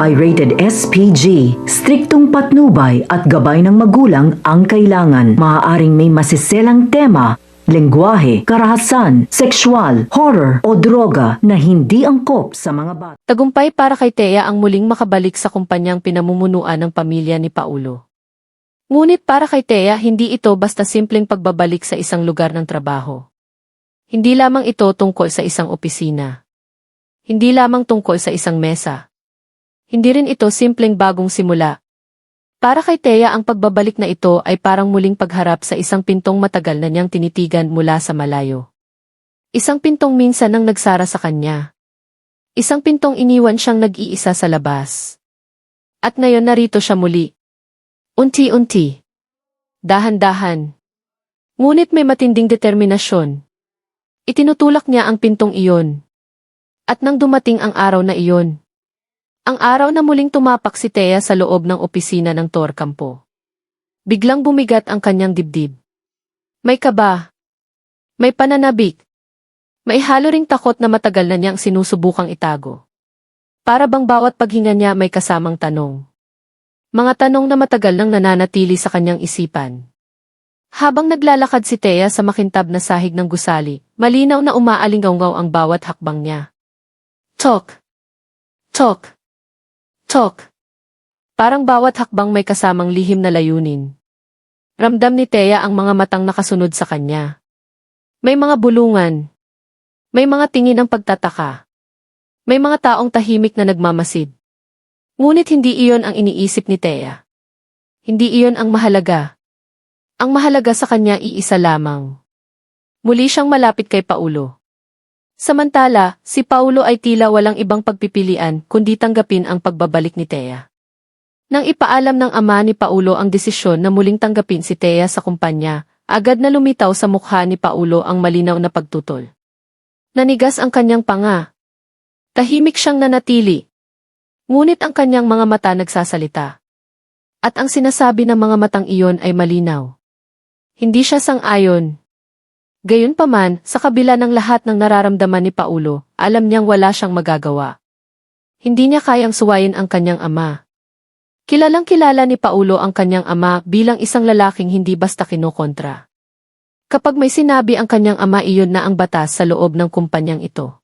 ay rated SPG. Striktong patnubay at gabay ng magulang ang kailangan. Maaaring may masiselang tema, lengguwahe, karahasan, sexual, horror o droga na hindi angkop sa mga bata. Tagumpay para kay Thea ang muling makabalik sa kumpanyang pinamumunuan ng pamilya ni Paulo. Ngunit para kay Thea, hindi ito basta simpleng pagbabalik sa isang lugar ng trabaho. Hindi lamang ito tungkol sa isang opisina. Hindi lamang tungkol sa isang mesa. Hindi rin ito simpleng bagong simula. Para kay Thea, ang pagbabalik na ito ay parang muling pagharap sa isang pintong matagal na niyang tinitigan mula sa malayo. Isang pintong minsan nang nagsara sa kanya. Isang pintong iniwan siyang nag-iisa sa labas. At ngayon narito siya muli. Unti-unti. Dahan-dahan. Ngunit may matinding determinasyon. Itinutulak niya ang pintong iyon. At nang dumating ang araw na iyon, ang araw na muling tumapak si Thea sa loob ng opisina ng Torcampo, biglang bumigat ang kanyang dibdib. May kaba, may pananabik, may halo ring takot na matagal na niyang sinusubukang itago. Para bang bawat paghinga niya may kasamang tanong. Mga tanong na matagal nang nananatili sa kanyang isipan. Habang naglalakad si Thea sa makintab na sahig ng gusali, malinaw na umaalingaw-ngaw ang bawat hakbang niya. Talk. Talk. Talk. Parang bawat hakbang may kasamang lihim na layunin. Ramdam ni Thea ang mga matang nakasunod sa kanya. May mga bulungan. May mga tingin ng pagtataka. May mga taong tahimik na nagmamasid. Ngunit hindi iyon ang iniisip ni Thea. Hindi iyon ang mahalaga. Ang mahalaga sa kanya iisa lamang. Muli siyang malapit kay Paulo. Samantala, si Paulo ay tila walang ibang pagpipilian kundi tanggapin ang pagbabalik ni Thea. Nang ipaalam ng ama ni Paulo ang desisyon na muling tanggapin si Thea sa kumpanya, agad na lumitaw sa mukha ni Paulo ang malinaw na pagtutol. Nanigas ang kanyang panga. Tahimik siyang nanatili. Ngunit ang kanyang mga mata nagsasalita. At ang sinasabi ng mga matang iyon ay malinaw. Hindi siya sang-ayon. Gayunpaman, sa kabila ng lahat ng nararamdaman ni Paulo, alam niyang wala siyang magagawa. Hindi niya kayang suwayin ang kanyang ama. Kilalang-kilala ni Paulo ang kanyang ama bilang isang lalaking hindi basta kinokontra. Kapag may sinabi ang kanyang ama, iyon na ang batas sa loob ng kumpanyang ito.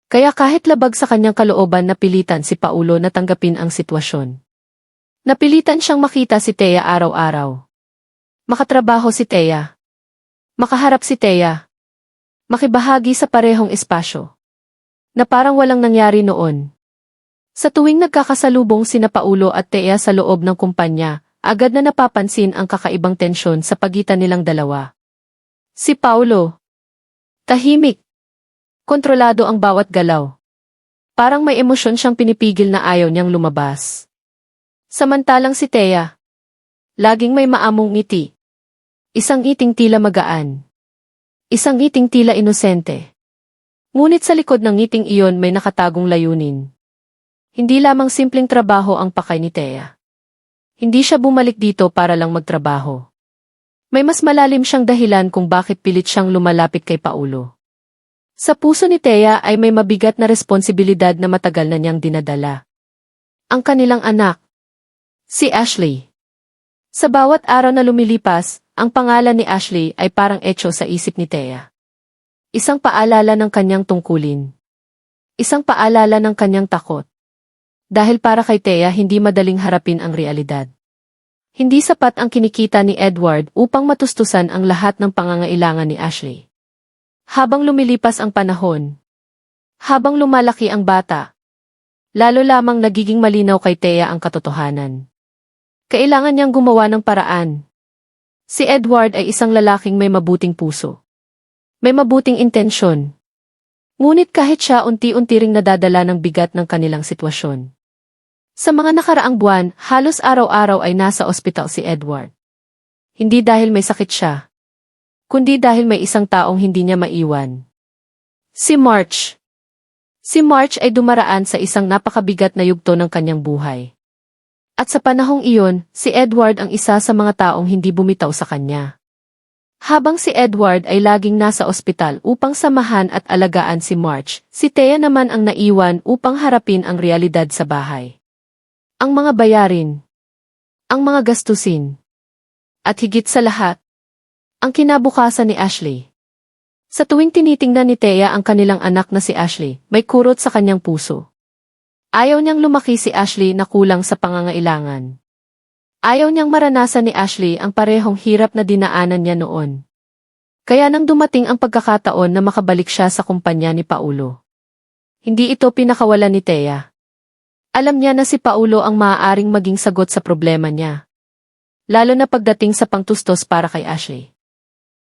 Kaya kahit labag sa kanyang kalooban, napilitan si Paulo na tanggapin ang sitwasyon. Napilitan siyang makita si Thea araw-araw. Makatrabaho si Thea. Makaharap si Thea. Makibahagi sa parehong espasyo. Na parang walang nangyari noon. Sa tuwing nagkakasalubong sina Paulo at Thea sa loob ng kumpanya, agad na napapansin ang kakaibang tensyon sa pagitan nilang dalawa. Si Paulo. Tahimik. Kontrolado ang bawat galaw. Parang may emosyon siyang pinipigil na ayaw niyang lumabas. Samantalang si Thea. Laging may maamong ngiti. Isang ngiting tila magaan. Isang ngiting tila inosente. Ngunit sa likod ng ngiting iyon may nakatagong layunin. Hindi lamang simpleng trabaho ang pakay ni Thea. Hindi siya bumalik dito para lang magtrabaho. May mas malalim siyang dahilan kung bakit pilit siyang lumalapit kay Paulo. Sa puso ni Thea ay may mabigat na responsibilidad na matagal na niyang dinadala. Ang kanilang anak. Si Ashley. Sa bawat araw na lumilipas, ang pangalan ni Ashley ay parang etso sa isip ni Thea. Isang paalala ng kanyang tungkulin. Isang paalala ng kanyang takot. Dahil para kay Thea, hindi madaling harapin ang realidad. Hindi sapat ang kinikita ni Edward upang matustusan ang lahat ng pangangailangan ni Ashley. Habang lumilipas ang panahon, habang lumalaki ang bata, lalo lamang nagiging malinaw kay Thea ang katotohanan. Kailangan niyang gumawa ng paraan. Si Edward ay isang lalaking may mabuting puso. May mabuting intensyon. Ngunit kahit siya, unti-unti ring nadadala ng bigat ng kanilang sitwasyon. Sa mga nakaraang buwan, halos araw-araw ay nasa ospital si Edward. Hindi dahil may sakit siya, kundi dahil may isang taong hindi niya maiwan. Si March. Si March ay dumaraan sa isang napakabigat na yugto ng kanyang buhay. At sa panahong iyon, si Edward ang isa sa mga taong hindi bumitaw sa kanya. Habang si Edward ay laging nasa ospital upang samahan at alagaan si March, si Thea naman ang naiwan upang harapin ang realidad sa bahay. ang mga bayarin, ang mga gastusin, at higit sa lahat, ang kinabukasan ni Ashley. Sa tuwing tinitingnan ni Thea ang kanilang anak na si Ashley, may kurot sa kanyang puso. Ayaw niyang lumaki si Ashley na kulang sa pangangailangan. Ayaw niyang maranasan ni Ashley ang parehong hirap na dinaanan niya noon. Kaya nang dumating ang pagkakataon na makabalik siya sa kumpanya ni Paulo, hindi ito pinakawalan ni Thea. Alam niya na si Paulo ang maaaring maging sagot sa problema niya, lalo na pagdating sa pangtustos para kay Ashley.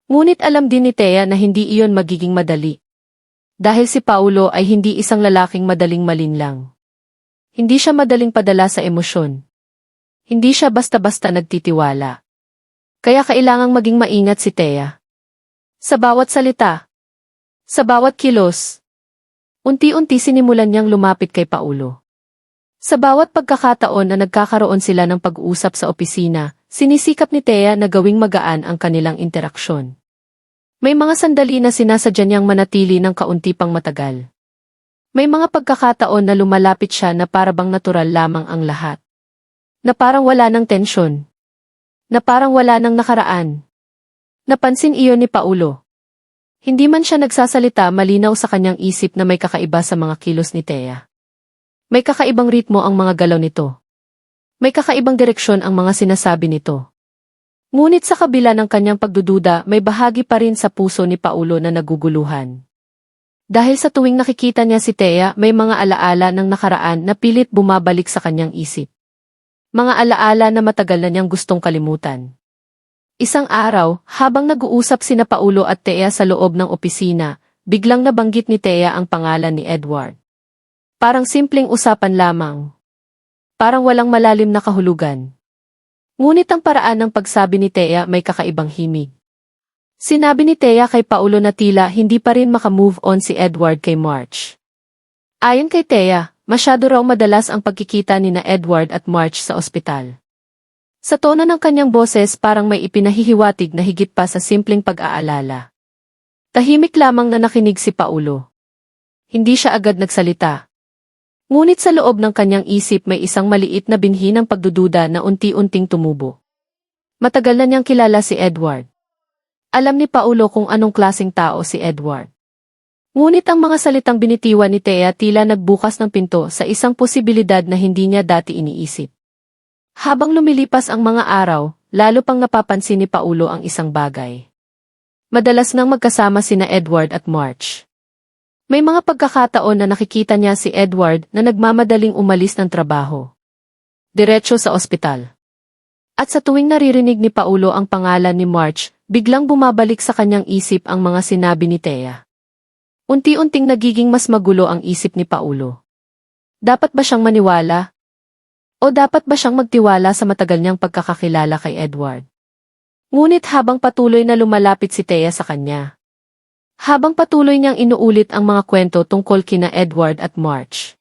Ngunit alam din ni Thea na hindi iyon magiging madali. Dahil si Paulo ay hindi isang lalaking madaling malinlang. Hindi siya madaling padala sa emosyon. Hindi siya basta-basta nagtitiwala. Kaya kailangang maging maingat si Thea. Sa bawat salita, sa bawat kilos, unti-unti sinimulan niyang lumapit kay Paulo. Sa bawat pagkakataon na nagkakaroon sila ng pag-uusap sa opisina, sinisikap ni Thea na gawing magaan ang kanilang interaksyon. May mga sandali na sinasadya niyang manatili ng kaunti pang matagal. May mga pagkakataon na lumalapit siya na parabang natural lamang ang lahat. Na parang wala ng tensyon. Na parang wala ng nakaraan. Napansin iyon ni Paulo. Hindi man siya nagsasalita, malinaw sa kanyang isip na may kakaiba sa mga kilos ni Thea. May kakaibang ritmo ang mga galaw nito. May kakaibang direksyon ang mga sinasabi nito. Ngunit sa kabila ng kanyang pagdududa, may bahagi pa rin sa puso ni Paulo na naguguluhan. Dahil sa tuwing nakikita niya si Thea, may mga alaala ng nakaraan na pilit bumabalik sa kanyang isip. Mga alaala na matagal na niyang gustong kalimutan. Isang araw, habang nag-uusap sina Paulo at Thea sa loob ng opisina, biglang nabanggit ni Thea ang pangalan ni Edward. Parang simpleng usapan lamang. Parang walang malalim na kahulugan. Ngunit ang paraan ng pagsabi ni Thea may kakaibang himig. Sinabi ni Thea kay Paulo na tila hindi pa rin makamove on si Edward kay March. Ayon kay Thea, masyado raw madalas ang pagkikita ni na Edward at March sa ospital. Sa tono ng kanyang boses parang may ipinahihiwatig na higit pa sa simpleng pag-aalala. Tahimik lamang na nakinig si Paulo. Hindi siya agad nagsalita. Ngunit sa loob ng kanyang isip may isang maliit na binhi ng pagdududa na unti-unting tumubo. Matagal na niyang kilala si Edward. Alam ni Paulo kung anong klaseng tao si Edward. Ngunit ang mga salitang binitiwan ni Thea tila nagbukas ng pinto sa isang posibilidad na hindi niya dati iniisip. Habang lumilipas ang mga araw, lalo pang napapansin ni Paulo ang isang bagay. Madalas nang magkasama sina Edward at March. May mga pagkakataon na nakikita niya si Edward na nagmamadaling umalis ng trabaho. Diretso sa ospital. At sa tuwing naririnig ni Paulo ang pangalan ni March, biglang bumabalik sa kanyang isip ang mga sinabi ni Thea. Unti-unting nagiging mas magulo ang isip ni Paulo. Dapat ba siyang maniwala? O dapat ba siyang magtiwala sa matagal niyang pagkakakilala kay Edward? Ngunit habang patuloy na lumalapit si Thea sa kanya, habang patuloy niyang inuulit ang mga kwento tungkol kina Edward at March,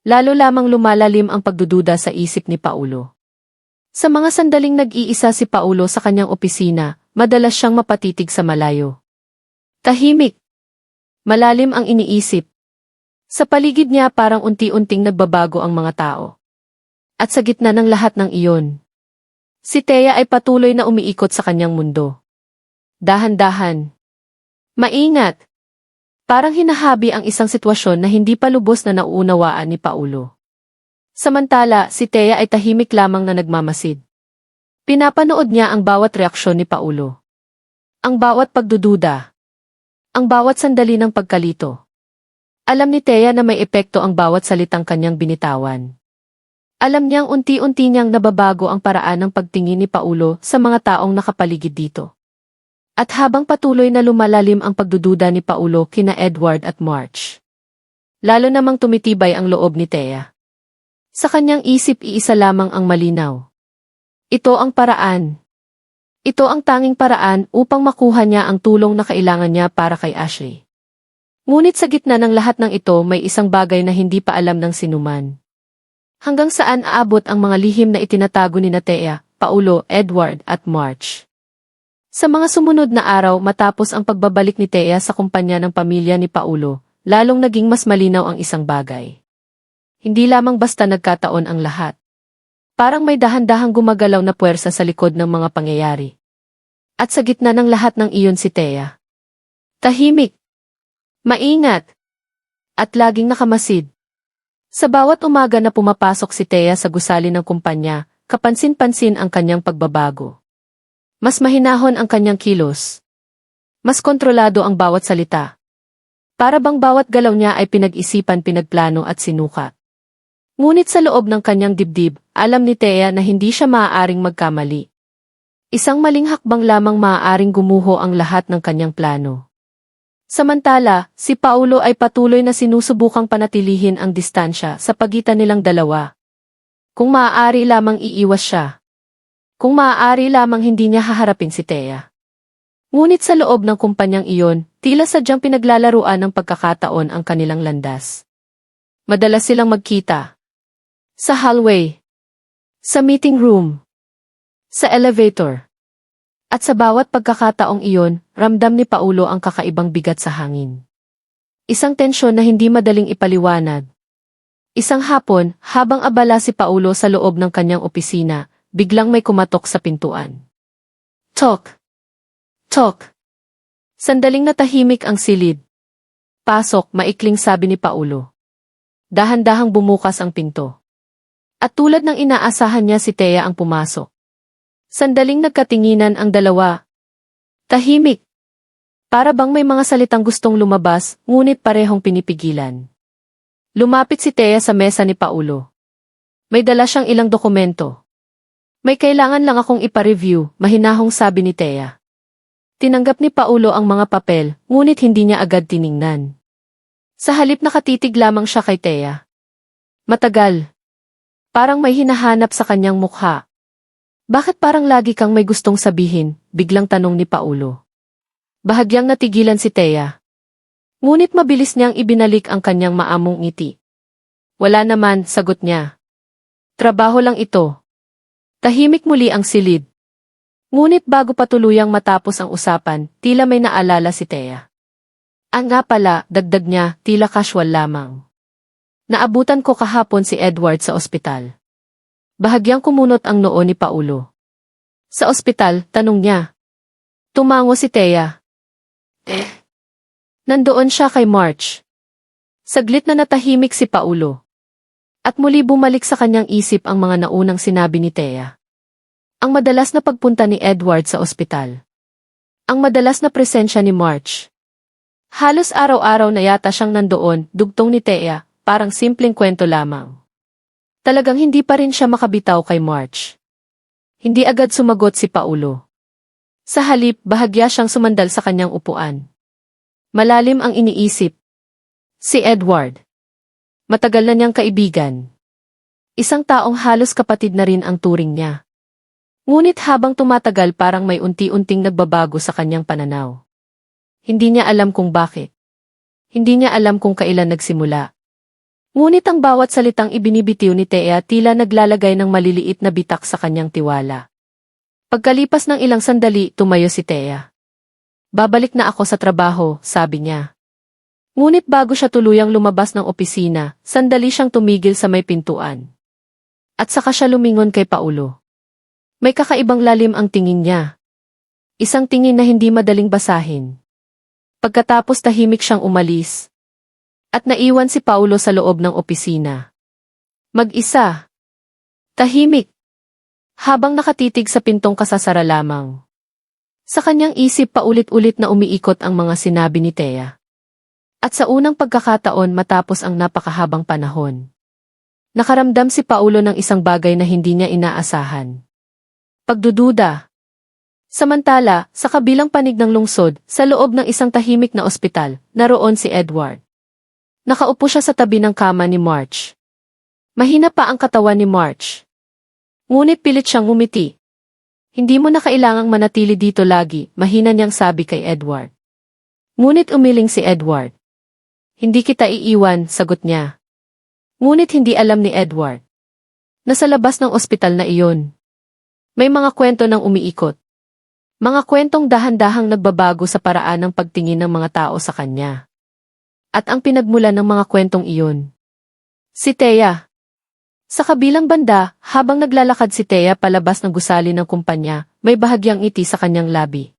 lalo lamang lumalalim ang pagdududa sa isip ni Paulo. Sa mga sandaling nag-iisa si Paulo sa kanyang opisina, madalas siyang mapatitig sa malayo. Tahimik. Malalim ang iniisip. Sa paligid niya parang unti-unting nagbabago ang mga tao. At sa gitna ng lahat ng iyon, si Thea ay patuloy na umiikot sa kanyang mundo. Dahan-dahan. Maingat. Parang hinahabi ang isang sitwasyon na hindi pa lubos na nauunawaan ni Paulo. Samantala, si Thea ay tahimik lamang na nagmamasid. Pinapanood niya ang bawat reaksyon ni Paulo. Ang bawat pagdududa. Ang bawat sandali ng pagkalito. Alam ni Thea na may epekto ang bawat salitang kanyang binitawan. Alam niyang unti-unti niyang nababago ang paraan ng pagtingin ni Paulo sa mga taong nakapaligid dito. At habang patuloy na lumalalim ang pagdududa ni Paulo kina Edward at March, lalo namang tumitibay ang loob ni Thea. Sa kanyang isip iisa lamang ang malinaw. Ito ang paraan. Ito ang tanging paraan upang makuha niya ang tulong na kailangan niya para kay Ashley. Ngunit sa gitna ng lahat ng ito may isang bagay na hindi pa alam ng sinuman. Hanggang saan aabot ang mga lihim na itinatago ni Thea, Paulo, Edward at March. Sa mga sumunod na araw matapos ang pagbabalik ni Thea sa kumpanya ng pamilya ni Paulo, lalong naging mas malinaw ang isang bagay. Hindi lamang basta nagkataon ang lahat. Parang may dahan-dahang gumagalaw na puwersa sa likod ng mga pangyayari. At sa gitna ng lahat ng iyon si Thea. Tahimik, maingat, at laging nakamasid. Sa bawat umaga na pumapasok si Thea sa gusali ng kumpanya, kapansin-pansin ang kanyang pagbabago. Mas mahinahon ang kanyang kilos. Mas kontrolado ang bawat salita. Para bang bawat galaw niya ay pinag-isipan, pinagplano at sinukat. Ngunit sa loob ng kanyang dibdib, alam ni Thea na hindi siya maaaring magkamali. Isang maling hakbang lamang maaaring gumuho ang lahat ng kanyang plano. Samantala, si Paulo ay patuloy na sinusubukang panatilihin ang distansya sa pagitan nilang dalawa. Kung maaari lamang iiwas siya. Kung maaari lamang hindi niya haharapin si Thea. Ngunit sa loob ng kumpanyang iyon, tila sadyang pinaglalaruan ng pagkakataon ang kanilang landas. Madalas silang magkita. Sa hallway. Sa meeting room. Sa elevator. At sa bawat pagkakataong iyon, ramdam ni Paulo ang kakaibang bigat sa hangin. Isang tensyon na hindi madaling ipaliwanag. Isang hapon, habang abala si Paulo sa loob ng kanyang opisina, biglang may kumatok sa pintuan. Tok! Tok! Sandaling natahimik ang silid. Pasok, maikling sabi ni Paulo. Dahan-dahang bumukas ang pinto. At tulad ng inaasahan niya si Thea ang pumasok. Sandaling nagkatinginan ang dalawa. Tahimik. Para bang may mga salitang gustong lumabas, ngunit parehong pinipigilan. Lumapit si Thea sa mesa ni Paulo. May dala siyang ilang dokumento. May kailangan lang akong ipa-review, mahinahong sabi ni Thea. Tinanggap ni Paulo ang mga papel, ngunit hindi niya agad tiningnan. Sa halip nakatitig lamang siya kay Thea. Matagal. Parang may hinahanap sa kanyang mukha. Bakit parang lagi kang may gustong sabihin? Biglang tanong ni Paulo. Bahagyang natigilan si Thea. Ngunit mabilis niyang ibinalik ang kanyang maamong ngiti. Wala naman, sagot niya. Trabaho lang ito. Tahimik muli ang silid. Ngunit bago pa tuluyang matapos ang usapan, tila may naalala si Thea. Nga pala, dagdag niya, tila casual lamang. Naabutan ko kahapon si Edward sa ospital. Bahagyang kumunot ang noo ni Paulo. Sa ospital, tanong niya. Tumango si Thea. Nandoon siya kay March. Saglit na natahimik si Paulo. At muli bumalik sa kanyang isip ang mga naunang sinabi ni Thea. Ang madalas na pagpunta ni Edward sa ospital. Ang madalas na presensya ni March. Halos araw-araw na yata siyang nandoon, dugtong ni Thea, parang simpleng kwento lamang. Talagang hindi pa rin siya makabitaw kay March. Hindi agad sumagot si Paulo. Sa halip, bahagya siyang sumandal sa kanyang upuan. Malalim ang iniisip. Si Edward. Matagal na niyang kaibigan. Isang taong halos kapatid na rin ang turing niya. Ngunit habang tumatagal parang may unti-unting nagbabago sa kanyang pananaw. Hindi niya alam kung bakit. Hindi niya alam kung kailan nagsimula. Ngunit ang bawat salitang ibinibitiw ni Thea tila naglalagay ng maliliit na bitak sa kanyang tiwala. Pagkalipas ng ilang sandali, tumayo si Thea. Babalik na ako sa trabaho, sabi niya. Ngunit bago siya tuluyang lumabas ng opisina, sandali siyang tumigil sa may pintuan. At saka siya lumingon kay Paulo. May kakaibang lalim ang tingin niya. Isang tingin na hindi madaling basahin. Pagkatapos tahimik siyang umalis. At naiwan si Paulo sa loob ng opisina. Mag-isa. Tahimik. Habang nakatitig sa pintong kasasara lamang. Sa kanyang isip paulit-ulit na umiikot ang mga sinabi ni Thea. At sa unang pagkakataon matapos ang napakahabang panahon. Nakaramdam si Paulo ng isang bagay na hindi niya inaasahan. Pagdududa. Samantala, sa kabilang panig ng lungsod, sa loob ng isang tahimik na ospital, naroon si Edward. Nakaupo siya sa tabi ng kama ni March. Mahina pa ang katawan ni March. Ngunit pilit siyang ngumiti. Hindi mo na kailangang manatili dito lagi, mahina niyang sabi kay Edward. Ngunit umiling si Edward. Hindi kita iiwan, sagot niya. Ngunit hindi alam ni Edward. Nasa labas ng ospital na iyon. May mga kwento ng umiikot. Mga kwentong dahan-dahang nagbabago sa paraan ng pagtingin ng mga tao sa kanya. At ang pinagmulan ng mga kwentong iyon. Si Thea. Sa kabilang banda, habang naglalakad si Thea palabas ng gusali ng kumpanya, may bahagyang ngiti sa kanyang labi.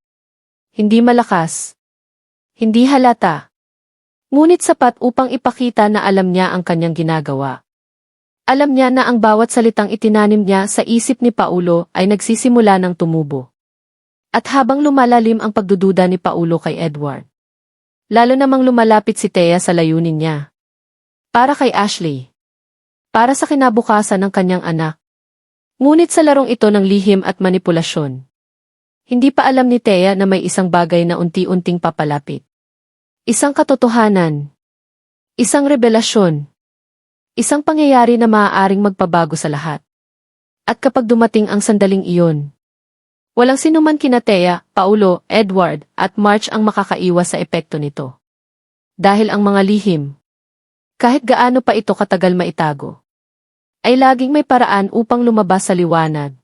Hindi malakas. Hindi halata. Ngunit sapat upang ipakita na alam niya ang kanyang ginagawa. Alam niya na ang bawat salitang itinanim niya sa isip ni Paulo ay nagsisimula ng tumubo. At habang lumalalim ang pagdududa ni Paulo kay Edward, lalo namang lumalapit si Thea sa layunin niya. Para kay Ashley. Para sa kinabukasan ng kanyang anak. Ngunit sa larong ito ng lihim at manipulasyon, hindi pa alam ni Thea na may isang bagay na unti-unting papalapit. Isang katotohanan. Isang revelasyon. Isang pangyayari na maaaring magpabago sa lahat. At kapag dumating ang sandaling iyon, walang sinuman kina Thea, Paulo, Edward, at March ang makakaiwas sa epekto nito. Dahil ang mga lihim, kahit gaano pa ito katagal maitago, ay laging may paraan upang lumabas sa liwanag.